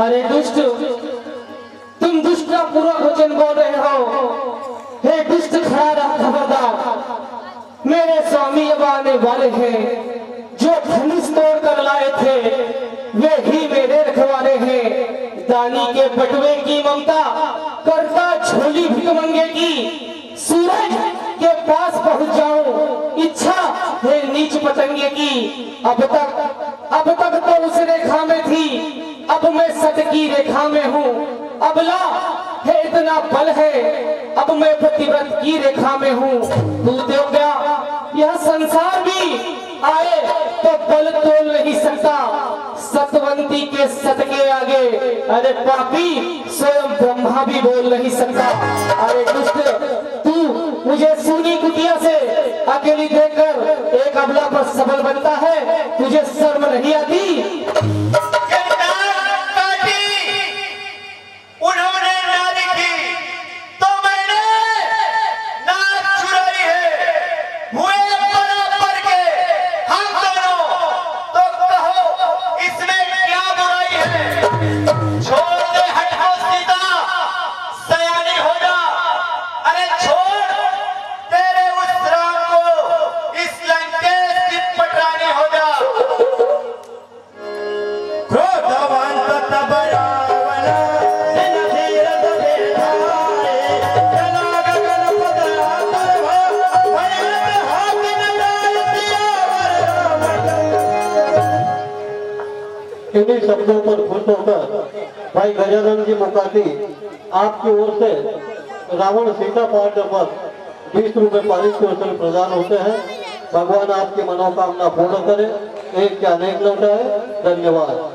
अरे दुष्ट, तुम दुष्ट का पूरा वचन बोल रहे हो। हे दुष्ट खड़ा खबरदार, मेरे स्वामी अब आने वाले हैं। जो धनुष तोड़ कर लाए थे वे ही मेरे रखवाले हैं। दानी के बटवे की ममता करता झोली भिकमंगे की। सूरज के पास पहुंच जाऊं इच्छा है नीच पतंगे की। अब तक तो उस रेखा में थी, अब मैं सत की रेखा में हूँ। अबला है इतना बल है, अब मैं पतिव्रत की रेखा में हूँ। तू देव गया यह संसार भी आए तो बल तोल नहीं सकता सतवंती के सत के आगे। अरे पापी स्वयं ब्रह्मा भी बोल नहीं सकता। अरे दुष्ट, तू मुझे सूनी कुटिया से अकेली देखकर एक अबला पर सबल बनता है, तुझे शर्म नहीं आती? इन्हीं शब्दों पर खुश होकर भाई गजानन जी मुकाती आपकी ओर से रावण सीता पाठ पर 20 रुपए पारित के अवसर प्रदान होते हैं। भगवान आपकी मनोकामना पूर्ण करे, एक क्या अनेक लौटाए। धन्यवाद।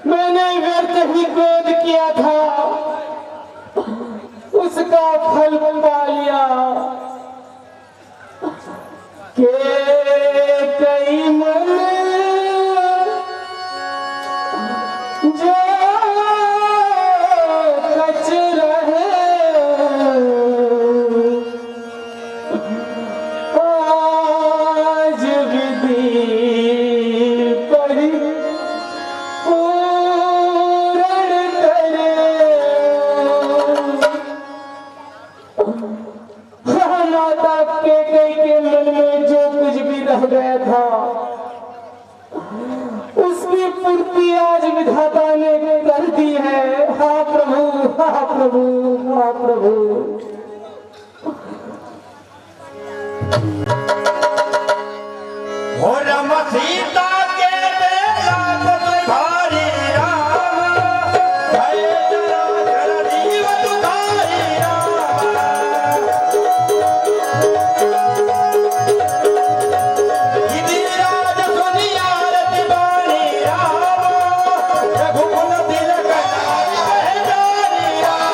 मैंने व्यर्थ ही क्रोध किया था, उसका फल पा लिया। के कई मन जो कच रहे आज विधि पूर्ण कर प्रभु, हाँ प्रभु। हो राम सीता के बेला भारी राम, भय जरा जीव तुधारी राम। इति राज सुनिया रति बानी राम, रघुकुल तिलक नारी पहचानी राम।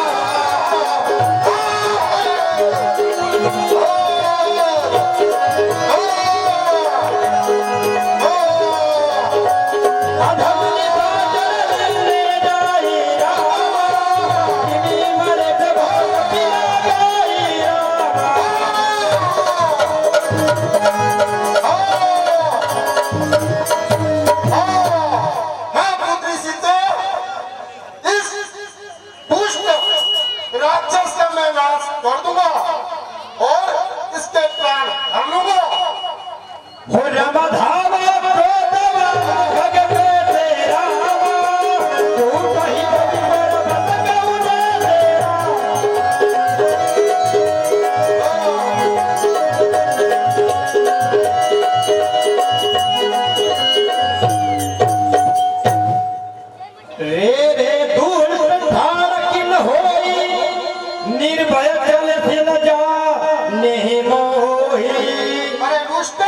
अधमनी साजन ले जाई राम, इति मरे प्रभु पिया गाई राम। मैं पुत्री सीते इस दुष्ट राक्षस का मैं नाश कर दूंगा और इसके प्राण हर लूंगा। हो राम धावा क्रोधवा भगवे तेरा, तू कहीं कभी पर बस गऊ दे तेरा। रे रे दुष्ट धारकिन होई, निर्भय चल फिर जा नहीं मोही। अरे दुष्ट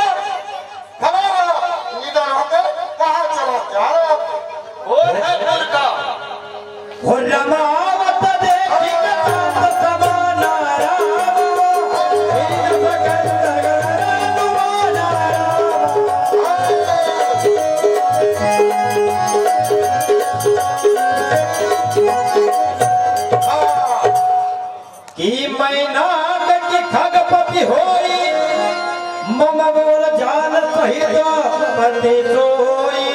खड़ा रहो, निधन होकर कहाँ चला जा रहा है? और है डर का हो रमावत देखी चांद समाना राम, हीन भगत गगनुमाना कि मैना की खगपति होई, मम बोल जान सहित पति सोई।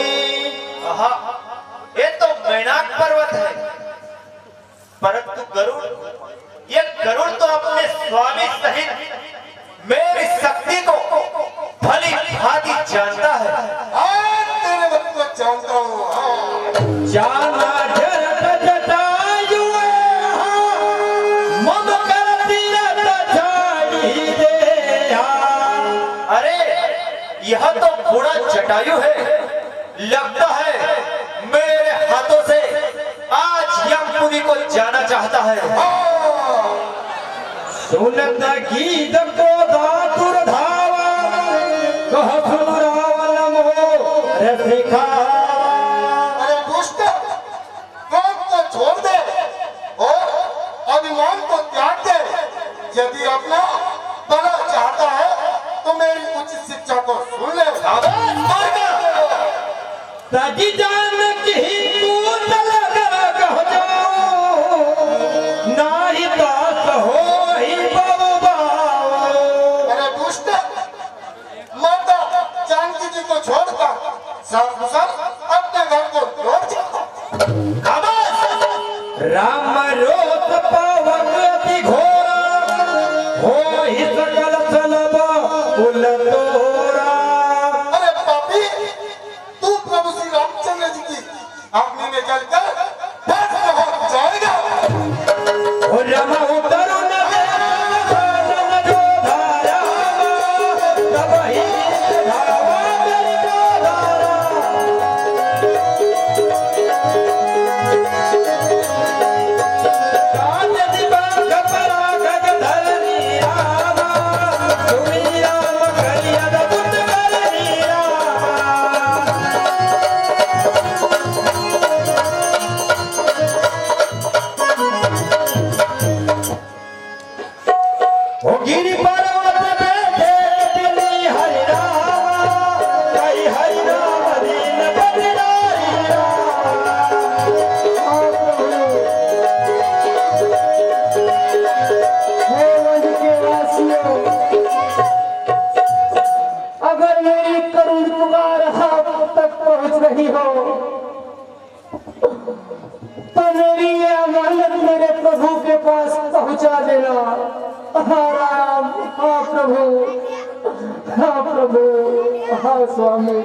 ये तो मैनाक पर्वत है, परंतु गरुड़, ये गरुड़ तो अपने स्वामी सहित मेरी शक्ति को भली भांति जानता है। तेरे वक्त को जानता हूँ। जाना जरत जटायु मम कर तीरथ छाई दे। अरे यह तो बूढ़ा जटायु है, लगता है मेरे हाथों से आज यमपुरी को जाना चाहता है। सुनत गीत को दातुर धावा, कह सुन रावण मोर सिखावा। अरे दुष्ट, क्रोध को छोड़ दे और अभिमान को त्याग दे। यदि अपना भला चाहता है तो मेरी उचित शिक्षा को सुन ले। तजी जान की कूद लगा कह जाओ, नारी दास हो ही बाबा। अरे दुष्ट, माता जानकी जी को छोड़कर सकुशल अपने घर को लौट जा। राम रोत पावक अति घोरा, हो ही सकल सलब कुल तोरा। अरे पापी, तू प्रभु श्री रामचंद्र जी की अग्नि में जलकर भस्म हो जाएगा। हो रमा उतरु न देवन जो धारा, तब ही धावा मेरी गोधारा। काज दिबांग पराग धरनी रामा, तुमी राम कलियद बुद्ध करनी रामा। ओ गिरि पर्वत बैठे बिनी हरि रामा, कई हरि राम दीन बलिदारी रामा। हे वन के वासियों, अगर मेरी करुण पुकार आप तक पहुंच रही हो तो मेरी ये अमानत मेरे प्रभु के पास पहुंचा देना। हाँ राम, हाँ प्रभु, हाँ प्रभु, हाँ स्वामी।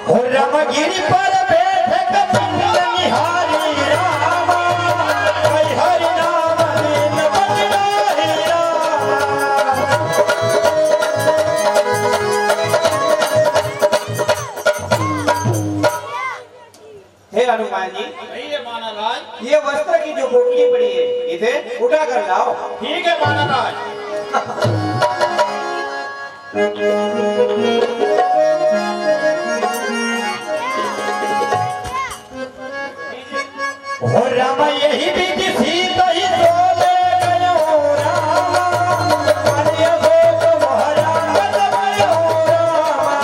हो रामगिरी पर बैठे कपिल निहारी रामा हरि हरि नाम दिन बदलाही हे हनुमान जी, ये वस्त्र की जो पोटली पड़ी है इसे उठा कर लाओ। ठीक है महाराज। हो राम यही विधि सीता ही सोले गयो रामा हरि भोग महाराज भयो रामा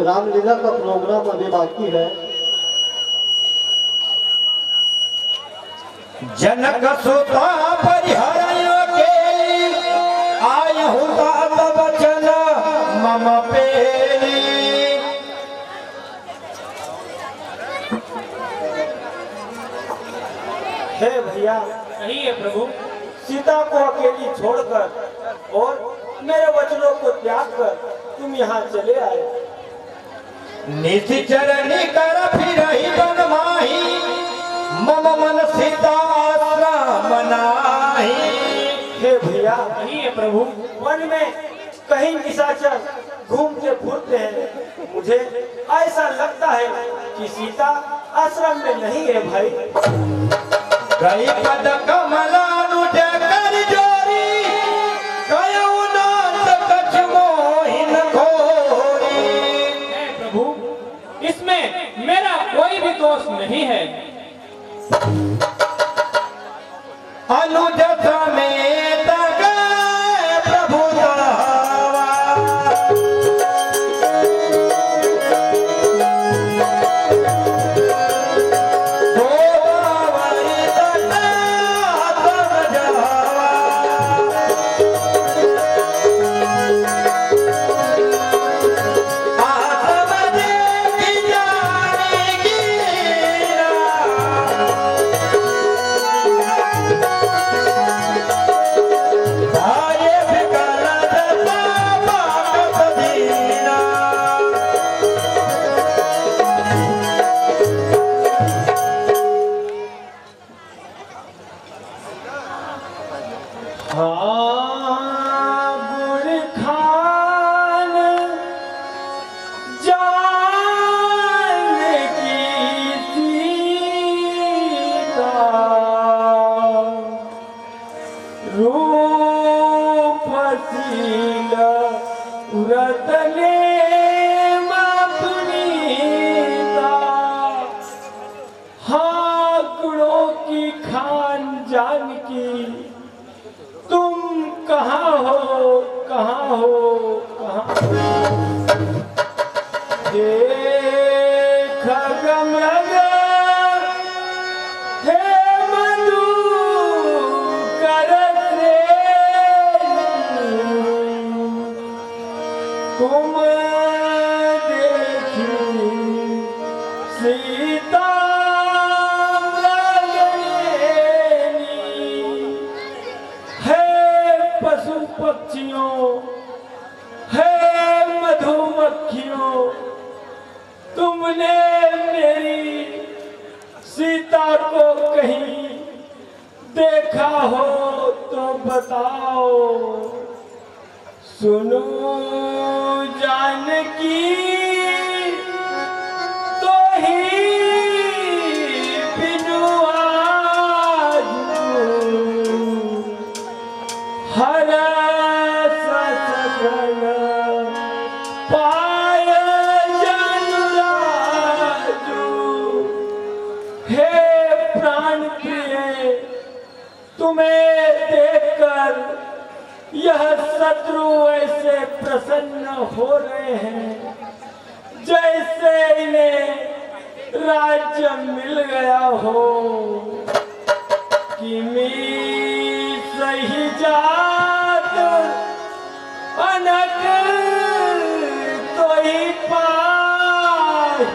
रामलीला का प्रोग्राम अभी बाकी है। जनक सुता परिहरयो के आय हुता बचन मम पेरी हे भैया, कहिए प्रभु। सीता को अकेली छोड़कर और मेरे वचनों को त्याग कर तुम यहाँ चले आए। निश्चरणी कर फिर ही बन माही मम मन सीता आश्रम नाही। हे भैया, कहिए प्रभु। वन में कहीं निशाचर घूमते फिरते हैं। मुझे ऐसा लगता है कि सीता आश्रम में नहीं है भाई। कई पद कमलानुज कर जोरी कयो नाथ कछ मोहिन खोरी। प्रभु, इसमें मेरा कोई भी दोष नहीं है। अनुज समेत गए प्रभु धावा गोदावरी तट तब जावा आसम देखी जानी गिरा आये फिकर बाबा कबीरा हाँ, गुड़ खान जान की सीता रूप शील रतने पुनीता। हाँ, गुणों की खान जान की तुम कहाँ हो, कहाँ हो, कहाँ हो? देख गमन हे मधु करत तुम देखी सीता है पशु पक्षियों, है मधुमक्खियों, तुमने मेरी सीता को कहीं देखा हो तो बताओ। सुनो जानकी तो ही बिनु आजू हर सकल पाय जनुराजू। हे प्राण प्रिय, तुम्हें देखकर यह शत्रु ऐसे प्रसन्न हो रहे हैं जैसे इन्हें राज्य मिल गया हो। कि मी सही जात अना तो ही पाही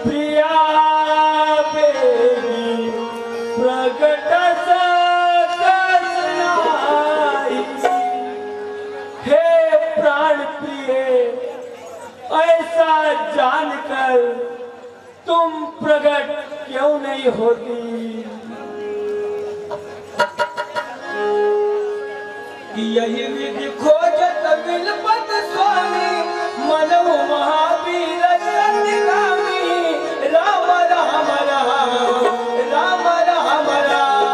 प्रिया बेगी प्रगट सकस नाई। हे प्राण प्रिय, ऐसा जानकर तुम प्रकट क्यों नहीं होती? यही विधि खोजत बिलपत स्वामी, मनहु महावीर अतिगामी। राम राम राम, राम राम राम।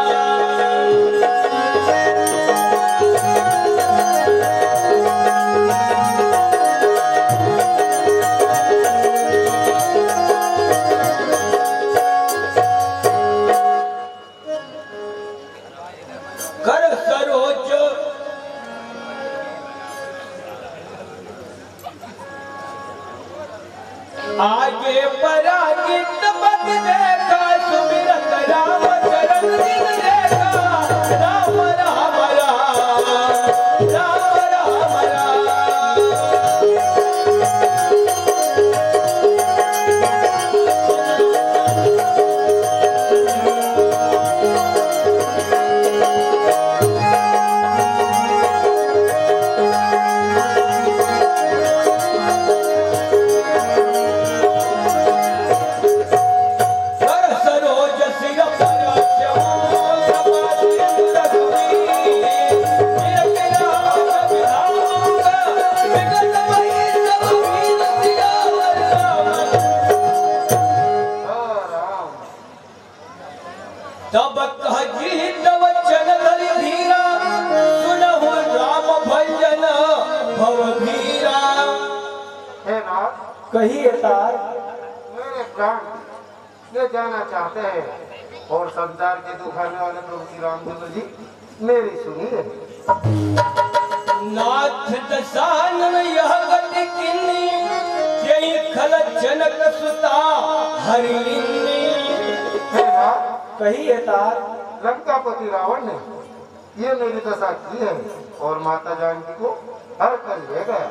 कर सरोज आगे परागित बद देखा, सुमिरत राम चरण दिन देखा। राम राम राम, राम राम राम। तब कही तब चल धरि धीरा, सुनहु राम भंजन भव भीरा। हे नाथ, कहिए तार। मेरे प्राण ये जाना चाहते हैं और संसार के दुखाने वाले प्रभु श्री रामचंद्र जी मेरी सुनिए। नाथ दशानन यह गति किन्नी, जय खल जनक सुता हरिणी। हे नाथ, कहिए तार। लंकापति रावण ने ये मेरी दशा की है और माता जानकी को हर कर ले गया।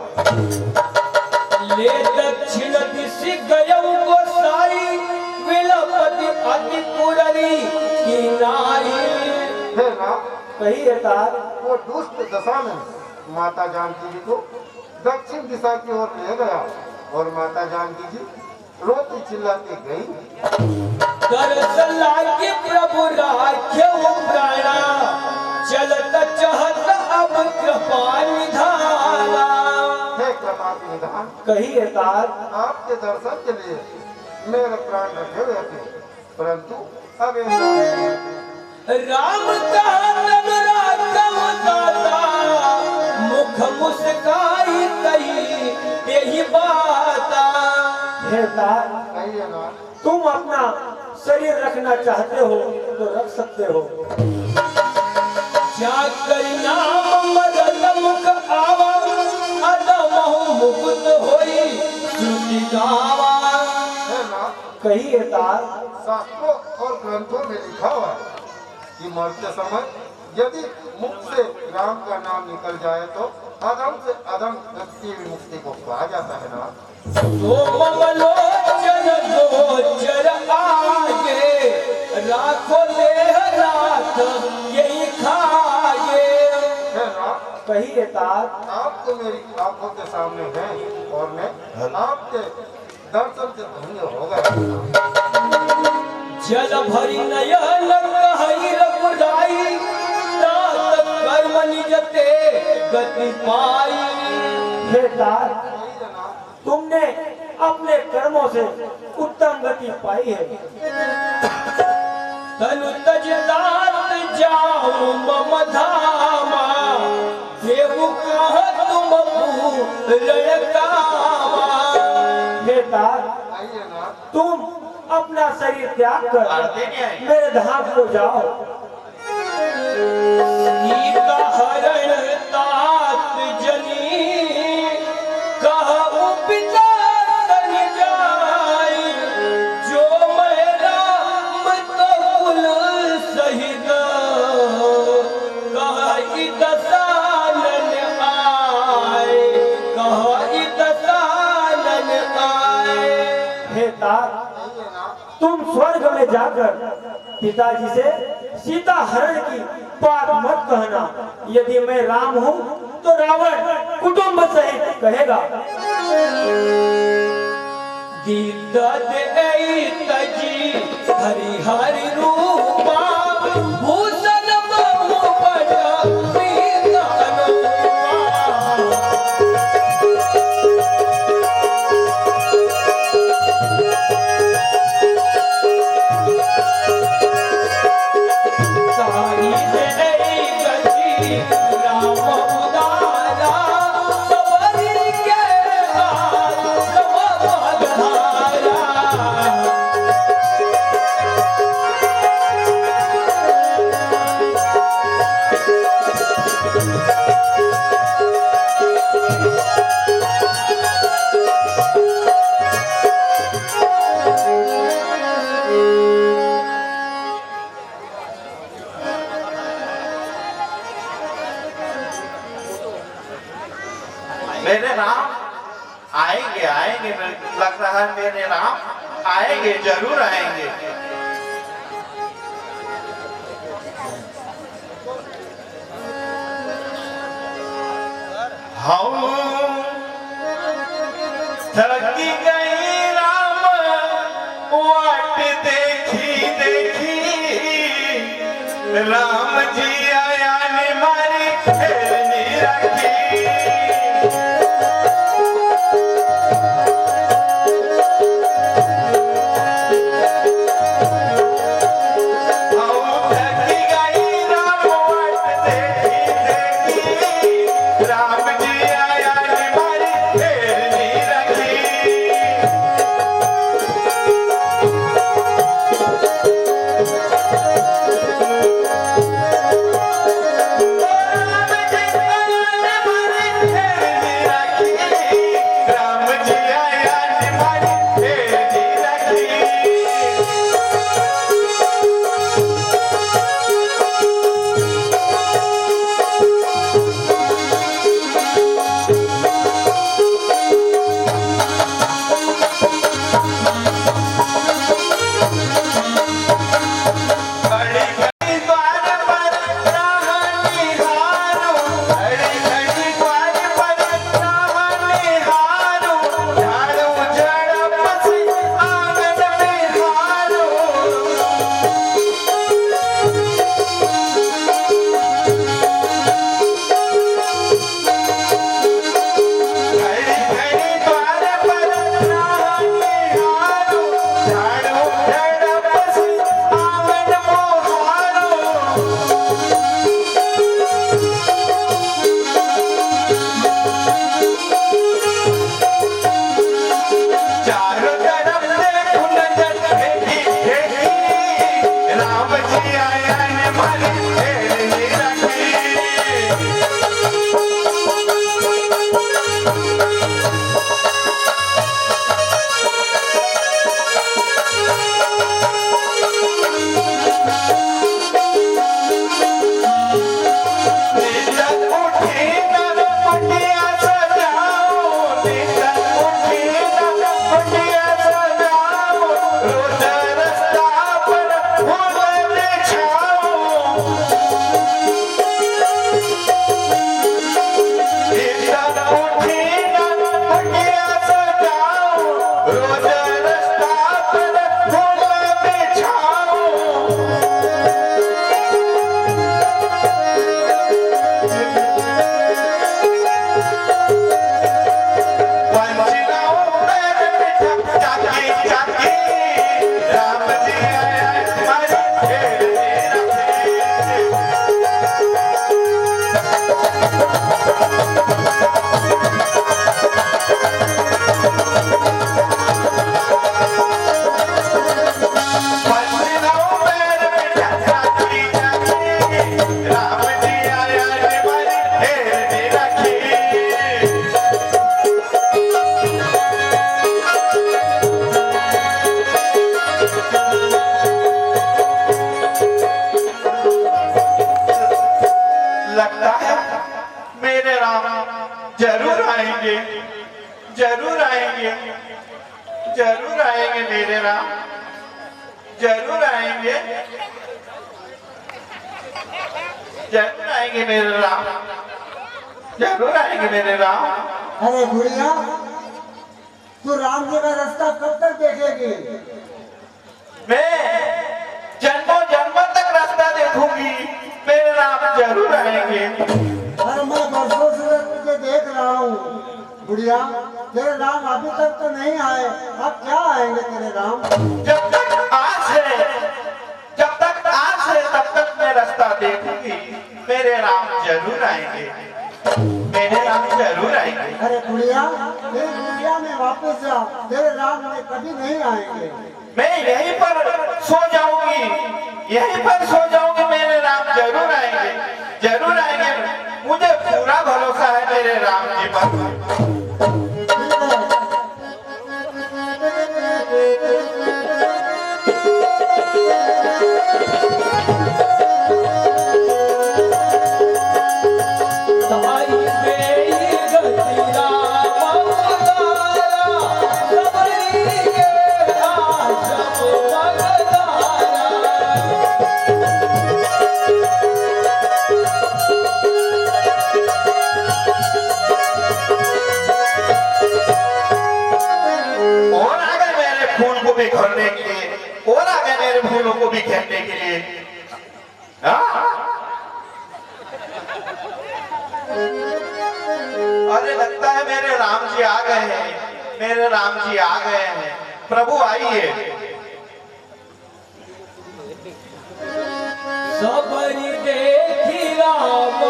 ले दक्षिण दिशि गयऊ गोसाई, विलपति अति पुररी की नाई। हे नाथ, कहिए तार। वो दुष्ट दशा में माता जानकी जी को दक्षिण दिशा की ओर ले गया और माता जानकी जी रोती चिल्लाती गई। दरअसल लागे प्रभु राख्यऊ प्राणा, चलत चहत अब कृपा निधाना। हे कृपा निधान, कहिए तार। आपके दर्शन के लिए मेरे प्राण रखे हुए थे, परंतु अब राम का अनुरागम दाता, मुख मुस्काई कही यही बाता। हे तार, कहिए ना। तुम अपना शरीर रखना चाहते हो तो रख सकते हो। जाकर नाम मदन मुख आवा, अदमहु मुकुत होई श्रुति गावा। हे नाथ, कहिए तार। शास्त्रों और ग्रंथों में लिखा हुआ है कि मरते समय यदि मुख से राम का नाम निकल जाए तो अदम से अदम व्यक्ति मुक्ति को पा जाता है ना। तो ममलोचन गोचर आगे, राखो देह रात यही खाए। है नाथ, कहिए तार। आप तो मेरी आंखों के सामने हैं और मैं आपके दर्शन से धन्य हो गया। जल भरी नयन कहि रघुराई, तात कर्म निजते गति पाई। हे तार, तुमने अपने कर्मों से उत्तम गति पाई है। तनु तज तात जाऊं मम धामा, देवु कह तुम पूरण कामा। हे तार, आइए ना। तुम अपना शरीर त्याग कर मेरे धाम को जाओ। सीता हरण तात जनी, कहु पिता तन जाई। जो मैं राम तो कुल सहित, कहि दशानन जाकर पिताजी से सीता हरण की बात मत कहना। यदि मैं राम हूँ तो रावण कुटुंब सहित कहेगा। हरि हरि रूपा भूषण बहु बड़ा वीर अनुपा। सारी गई गति राम उदारा सबरी के हाथ सब बधाया। मेरे राम आएंगे आएंगे, लग रहा है मेरे राम आएंगे, जरूर आएंगे। हम थकी गई राम वाट देखी देखी, राम जी आया ने मारी हेरनी रखी। लगता है मेरे राम जरूर आएंगे, जरूर आएंगे, जरूर आएंगे मेरे राम। जरूर आएंगे, जरूर आएंगे मेरे राम, जरूर आएंगे मेरे राम। अरे बुढ़िया, तू राम जी का रास्ता कब तक देखेगी? मैं जन्मों जन्मों तक रास्ता देखूंगी, मेरे राम जरूर आएंगे। अरे मैं बरसों से तुझे देख रहा हूँ बुढ़िया, तेरे राम अभी तक तो नहीं आए, अब क्या आएंगे तेरे राम? जब तक आस है, जब तक आस है तब तक मैं रास्ता देखूंगी, मेरे राम जरूर आएंगे, मेरे राम जरूर आएंगे। अरे बुढ़िया, तेरी दुनिया में वापस जा, तेरे राम में कभी नहीं आएंगे। मैं यहीं पर सो जाऊंगी, यहीं पर सो जाऊंगी, मेरे राम जरूर आएंगे, जरूर आएंगे। मुझे पूरा भरोसा है मेरे राम जी पर। बिखरने के लिए और आगे मेरे फूलों को बिखेरने के लिए। अरे लगता है मेरे राम जी आ गए हैं, मेरे राम जी आ गए हैं। प्रभु आइए। सबरी देखी राम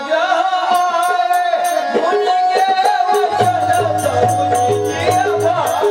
जाए, भूल गए वचन सबरी निभाए।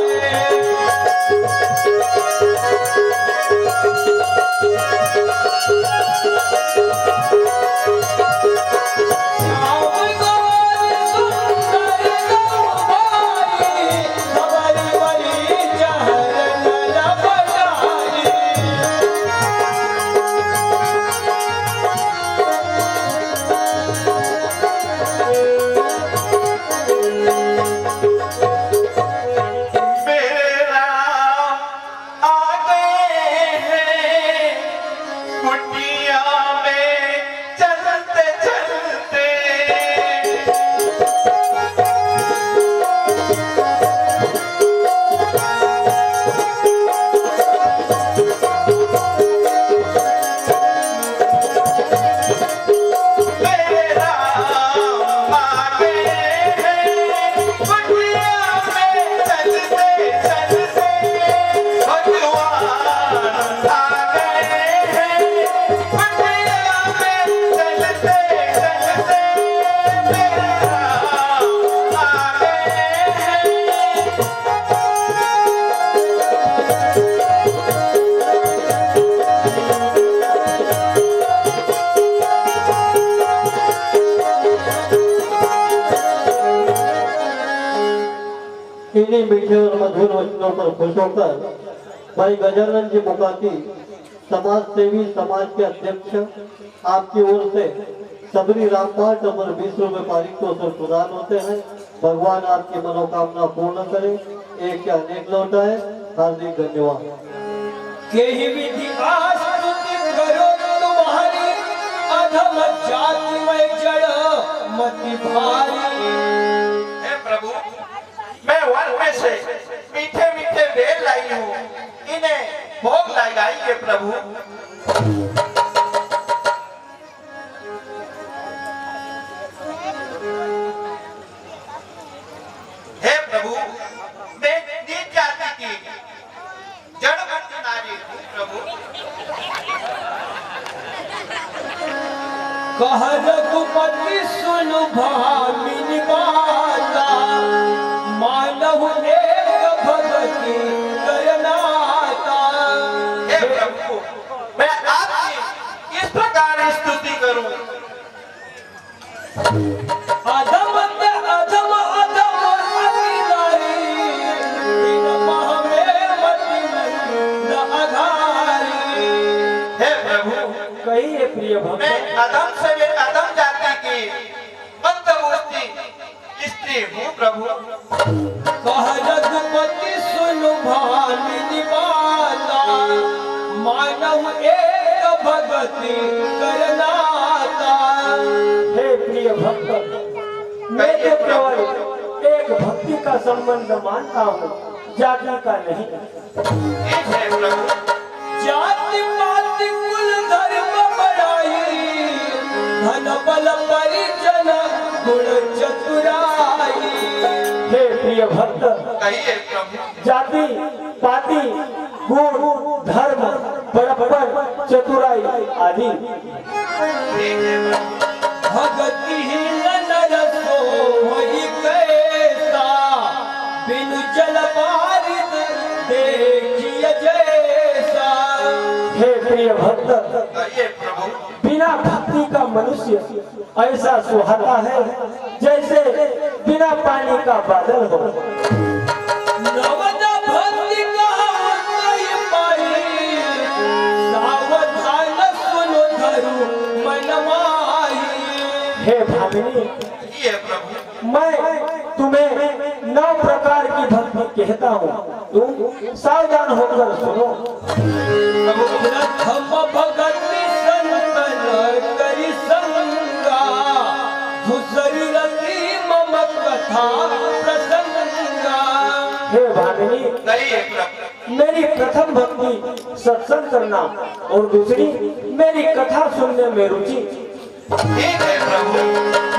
इन्हीं मीठे और मधुर वचनों पर खुश होकर भाई गजानन जी मुकाती समाज सेवी समाज के अध्यक्ष आपकी ओर से सबरी रामपाठ नंबर 20 रुपए पारितोषिक से प्रदान होते हैं। भगवान आपकी मनोकामना पूर्ण करे, एक या अनेक लौटाए। हार्दिक धन्यवाद। केहि विधि आस्तुति करो तुम्हारी, अधम जाति में जड़ मति भारी। हे प्रभु, मैं वन में से मीठे मीठे बेल लाई हूँ, इन्हें भोग लगाइए प्रभु। हे प्रभु, मैं नीच जाति की जड़मत नारी हूँ प्रभु। कह रघुपति सुन भामिनी माता, मानव एक भगति करनाता। हे प्रभु, मैं आपकी इस प्रकार स्तुति करूं। अधम ते अधम अधम अति नारी, इन मह में मति न आधारी। हे प्रभु, कहिए प्रिय भक्त, मैं अधम से अधम जाति की मंदबुद्धि स्त्री हूँ प्रभु। कह रघुपति सुन भामिनी माता, करनाता। हे प्रिय भक्त, मैं तो केवल एक भक्ति का संबंध मानता हूँ, जाति का नहीं। ठीक है प्रभु। जाति पात कुल धर्म बड़ाई, धन बल परिजन गुण चतुराई। हे प्रिय भक्त, कहिए प्रभु। जाति पाति गुण धर्म बड़प्पन चतुराई आदि ठीक है प्रभु। भगतिहीन नर सोई कैसा, बिनु जल बारिद देखिए जैसा। हे प्रिय भक्त, कहिए प्रभु। बिना भक्ति का मनुष्य ऐसा सुहाता है जैसे बिना पानी का बादल हो। नवदा भक्ति का कोई पाई, सावधान सुनो धरु मन माही। हे भामिनी, कहिए प्रभु। मैं तुम्हें 9 प्रकार की भक्ति कहता हूँ, तुम सावधान होकर सुनो। प्रथम भगति संतन करि संगा, दूसरी रति मम कथा प्रसंगा। हे भामिनी, कहिए प्रभु। मेरी प्रथम भक्ति सत्संग करना और दूसरी मेरी कथा सुनने में रुचि। ठीक है प्रभु।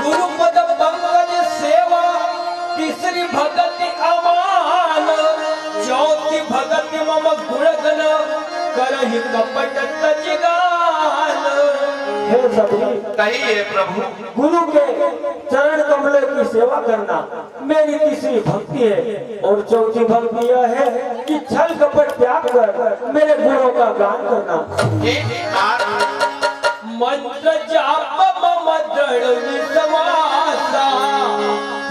गुरु पद पंकज सेवा, तीसरी भगति अमान, चौथी भगति मम गुणगन करहि कपट तजगान। हे सबरी, कहिए प्रभु। गुरु के चरण कमलों की सेवा करना मेरी तीसरी भक्ति है और चौथी भक्ति यह है कि छल कपट त्याग कर मेरे गुणों का गान करना। ठीक है। मंत्र जाप मम दृढ़ विश्वासा,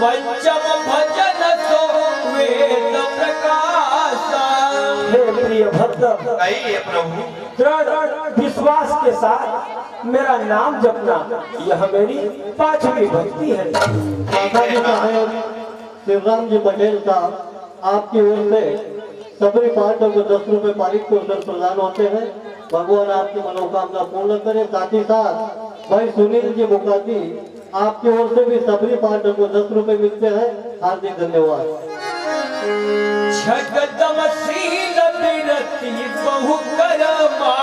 पंचम भजन सो वेद प्रकाशा। हे प्रिय भक्त, कहिए प्रभु। दृढ़ विश्वास के साथ मेरा नाम जपना यह मेरी 5वीं भक्ति है। माता जी साहेब शिवराम जी पटेल साहब आपकी ओर से सबरी पाठों को 10 रुपए पारित के अवसर प्रदान होते हैं। भगवान आपकी मनोकामना पूर्ण करे। साथ ही साथ भाई सुनील जी मुकाती आपकी ओर से भी सबरी पाठों को 10 रुपए मिलते हैं। हार्दिक धन्यवाद। जगदमशील विरति बहु करमा,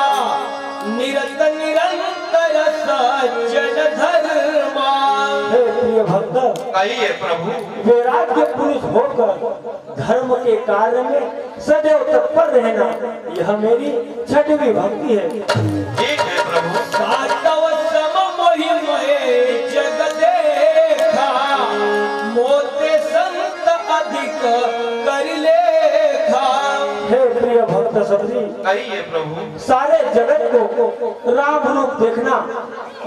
निरत निरंतर सज्जन धर्मा। हे प्रिय भक्त, कहिए प्रभु। वैराग्य पुरुष होकर धर्म के कार्य में सदैव तत्पर रहना यह मेरी 6वीं भक्ति है। ठीक है प्रभु। सातव सम महिमये जग देखा, मोते संत अधिक कर लेखा। हे प्रिय भक्त सबरी, कहिए प्रभु। सारे जगत को राम रूप देखना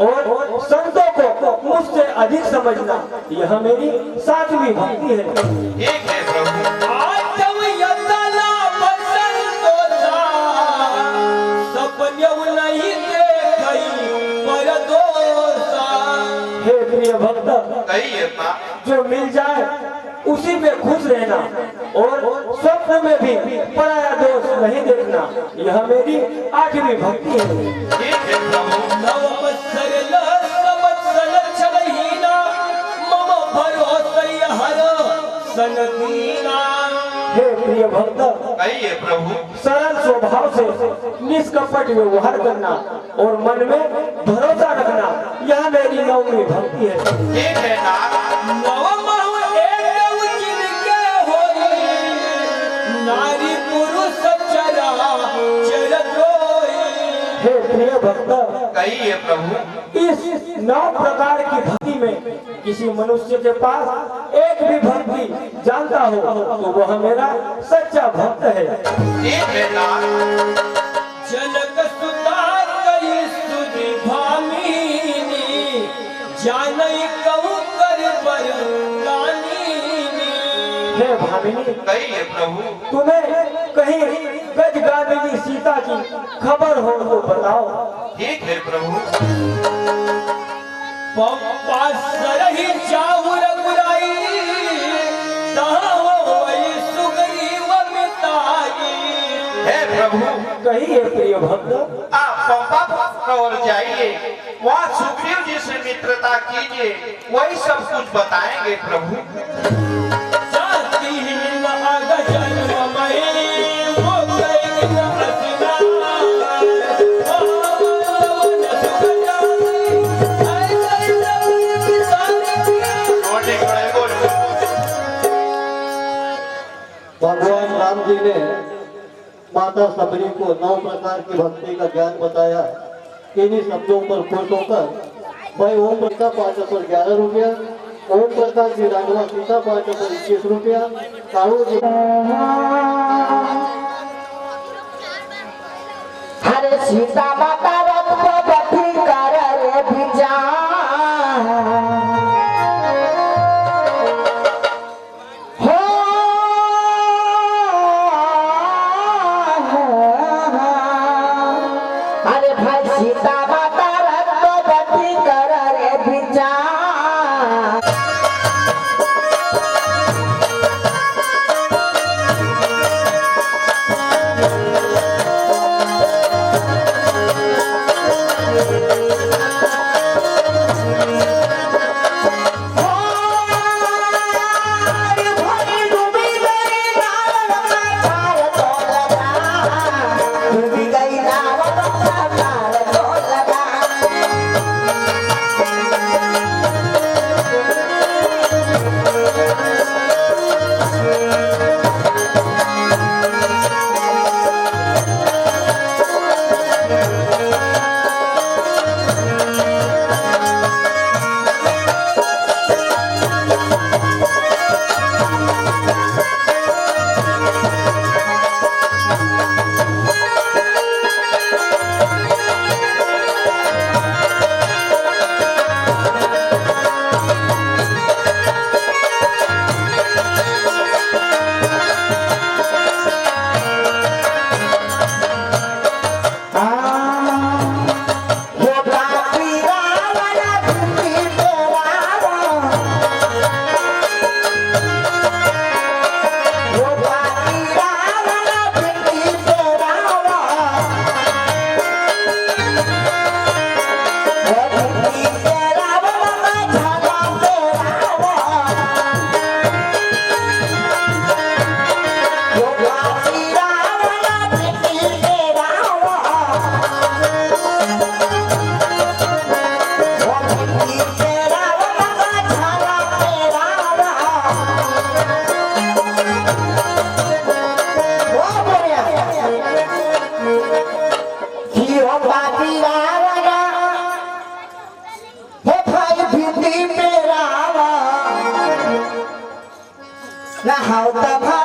और संतों को मुझसे अधिक समझना यह मेरी 7वीं भक्ति है। ठीक है प्रभु। आत्म यतला बसंतोषा, सपन्यव नहीं देखई परदोषा। हे प्रिय भक्त, कहिए माँ। जो मिल जाए उसी में खुश रहना और स्वप्न में भी पराया दोष नहीं देखना यह मेरी 8वीं भक्ति है। ठीक है प्रभु। नववत्सर लसवत्सर छलहीना, मम भरोसय हर सन दीना। हे प्रिय भक्त, कहिए प्रभु। सरल स्वभाव से निष्कपट व्यवहार करना और मन में भरोसा रखना यह मेरी 9वीं भक्ति है। ठीक है ना। नवमहु एक उजिर के होई, नारी पुरुष चरा चर जोई। हे प्रिय भक्त, कहिए प्रभु। इस 9 प्रकार की भक्ति में किसी मनुष्य के पास एक भी भक्ति जानता हो तो वह मेरा सच्चा भक्त है। ठीक है ना। जनक सुता कई स्तुति भामिनी, जानई कहूँ कर बर कानीनी। हे भामिनी, कहिए प्रभु। तुम्हें कहीं गजगामिनी सीता की खबर हो तो बताओ। ठीक है प्रभु। पप्पा सरही चाहु रघुराई, तहाँ होई सुग्रीव मिताई। हे प्रभु। कहिए प्रिय भक्त। आप पंपा और जाइए, वहाँ सुग्रीव जी से मित्रता कीजिए, वही सब कुछ बताएंगे प्रभु। भगवान राम जी ने माता सबरी को 9 प्रकार की भक्ति का ज्ञान बताया। इन्हीं शब्दों पर खुश होकर भाई ओम प्रकाश पाठ पर 11 रुपया, ओम प्रकाश की राघवा सीता पाठ पर 21 रुपया, कालू जी हरे सीता माता रथ पर बैठी कर रे भिजा सीता माता रथ पर बैठी कर रे भिजा Now how the